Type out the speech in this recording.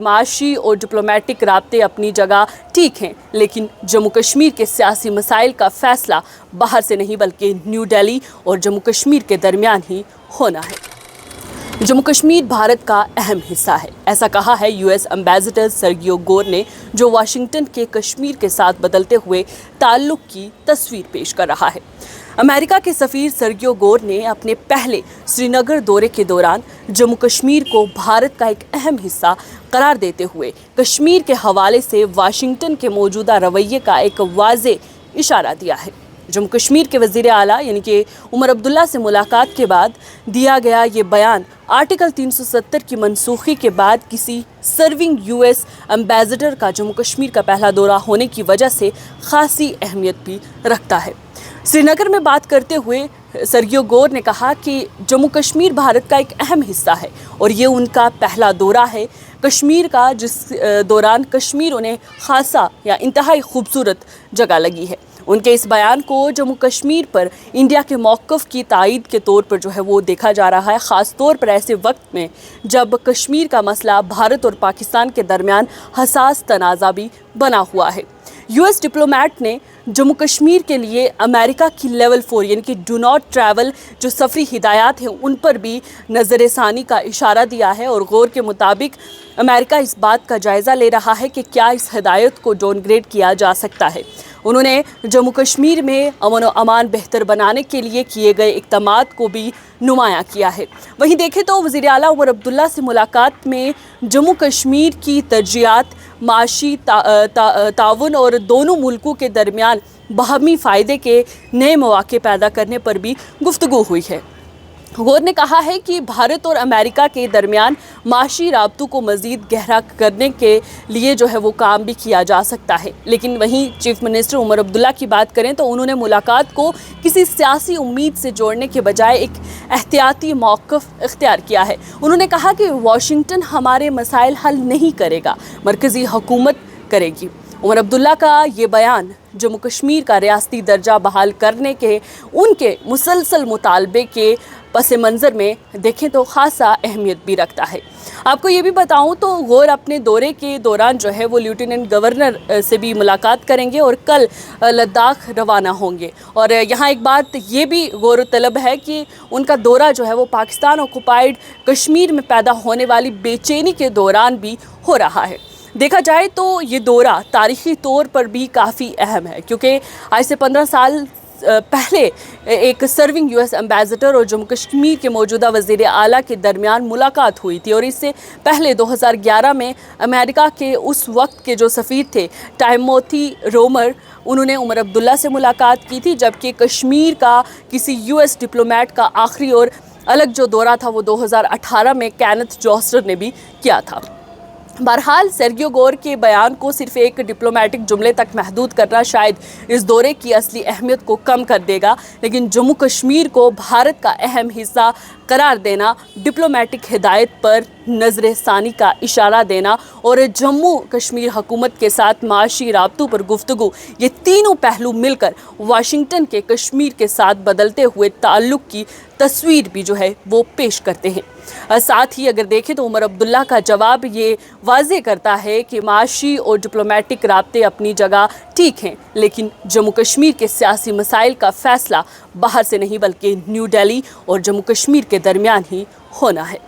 معاشی اور ڈپلومیٹک رابطے اپنی جگہ ٹھیک ہیں، لیکن جموں کشمیر کے سیاسی مسائل کا فیصلہ باہر سے نہیں بلکہ نیو دہلی اور جموں کشمیر کے درمیان ہی ہونا ہے۔ جموں کشمیر بھارت کا اہم حصہ ہے، ایسا کہا ہے یو ایس ایمبیسڈر سرگیو گور نے، جو واشنگٹن کے کشمیر کے ساتھ بدلتے ہوئے تعلق کی تصویر پیش کر رہا ہے۔ امریکہ کے سفیر سرگیو گور نے اپنے پہلے سری نگر دورے کے دوران جموں کشمیر کو بھارت کا ایک اہم حصہ قرار دیتے ہوئے کشمیر کے حوالے سے واشنگٹن کے موجودہ رویے کا ایک واضح اشارہ دیا ہے۔ جموں کشمیر کے وزیر اعلیٰ یعنی کہ عمر عبداللہ سے ملاقات کے بعد دیا گیا یہ بیان آرٹیکل 370 کی منسوخی کے بعد کسی سرونگ یو ایس ایمبیسڈر کا جموں کشمیر کا پہلا دورہ ہونے کی وجہ سے خاصی اہمیت بھی رکھتا ہے۔ سری نگر میں بات کرتے ہوئے سرگیو گور نے کہا کہ جموں کشمیر بھارت کا ایک اہم حصہ ہے اور یہ ان کا پہلا دورہ ہے کشمیر کا، جس دوران کشمیر انہیں خاصا یا انتہائی خوبصورت جگہ لگی ہے۔ ان کے اس بیان کو جموں کشمیر پر انڈیا کے موقف کی تائید کے طور پر جو ہے وہ دیکھا جا رہا ہے، خاص طور پر ایسے وقت میں جب کشمیر کا مسئلہ بھارت اور پاکستان کے درمیان حساس تنازع بھی بنا ہوا ہے۔ یو ایس ڈپلومیٹ نے جموں کشمیر کے لیے امریکہ کی لیول 4 یعنی کہ ڈو ناٹ ٹریول جو سفری ہدایات ہیں ان پر بھی نظر ثانی کا اشارہ دیا ہے، اور غور کے مطابق امریکہ اس بات کا جائزہ لے رہا ہے کہ کیا اس ہدایت کو ڈاؤن گریڈ کیا جا سکتا ہے۔ انہوں نے جموں کشمیر میں امن و امان بہتر بنانے کے لیے کیے گئے اقدامات کو بھی نمایاں کیا ہے۔ وہیں دیکھیں تو وزیر اعلیٰ عمر عبداللہ سے ملاقات میں جموں کشمیر کی ترجیحات، معاشی تعاون اور دونوں ملکوں کے درمیان باہمی فائدے کے نئے مواقع پیدا کرنے پر بھی گفتگو ہوئی ہے۔ غور نے کہا ہے کہ بھارت اور امریکہ کے درمیان معاشی رابطوں کو مزید گہرا کرنے کے لیے جو ہے وہ کام بھی کیا جا سکتا ہے، لیکن وہیں چیف منسٹر عمر عبداللہ کی بات کریں تو انہوں نے ملاقات کو کسی سیاسی امید سے جوڑنے کے بجائے ایک احتیاطی موقف اختیار کیا ہے۔ انہوں نے کہا کہ واشنگٹن ہمارے مسائل حل نہیں کرے گا، مرکزی حکومت کرے گی۔ عمر عبداللہ کا یہ بیان جموں کشمیر کا ریاستی درجہ بحال کرنے کے ان کے مسلسل مطالبے کے پس منظر میں دیکھیں تو خاصا اہمیت بھی رکھتا ہے۔ آپ کو یہ بھی بتاؤں تو غور اپنے دورے کے دوران جو ہے وہ لیوٹیننٹ گورنر سے بھی ملاقات کریں گے اور کل لداخ روانہ ہوں گے، اور یہاں ایک بات یہ بھی غور طلب ہے کہ ان کا دورہ جو ہے وہ پاکستان آکوپائیڈ کشمیر میں پیدا ہونے والی بے چینی کے دوران بھی ہو رہا ہے۔ دیکھا جائے تو یہ دورہ تاریخی طور پر بھی کافی اہم ہے، کیونکہ آج سے 15 سال پہلے ایک سرونگ یو ایس ایمبیسڈر اور جموں کشمیر کے موجودہ وزیر اعلیٰ کے درمیان ملاقات ہوئی تھی، اور اس سے پہلے 2011 میں امریکہ کے اس وقت کے جو سفیر تھے ٹائموتھی رومر، انہوں نے عمر عبداللہ سے ملاقات کی تھی، جبکہ کشمیر کا کسی یو ایس ڈپلومیٹ کا آخری اور الگ جو دورہ تھا وہ 2018 میں کینتھ جوسٹر نے بھی کیا تھا۔ بہرحال سرگیو گور کے بیان کو صرف ایک ڈپلومیٹک جملے تک محدود کرنا شاید اس دورے کی اصلی اہمیت کو کم کر دے گا، لیکن جموں کشمیر کو بھارت کا اہم حصہ قرار دینا، ڈپلومیٹک ہدایت پر نظر ثانی کا اشارہ دینا اور جموں کشمیر حکومت کے ساتھ معاشی رابطوں پر گفتگو، یہ تینوں پہلو مل کر واشنگٹن کے کشمیر کے ساتھ بدلتے ہوئے تعلق کی تصویر بھی جو ہے وہ پیش کرتے ہیں۔ ساتھ ہی اگر دیکھیں تو عمر عبداللہ کا جواب یہ واضح کرتا ہے کہ معاشی اور ڈپلومیٹک رابطے اپنی جگہ ٹھیک ہیں، لیکن جموں کشمیر کے سیاسی مسائل کا فیصلہ باہر سے نہیں بلکہ نیو دہلی اور جموں کشمیر کے درمیان ہی ہونا ہے۔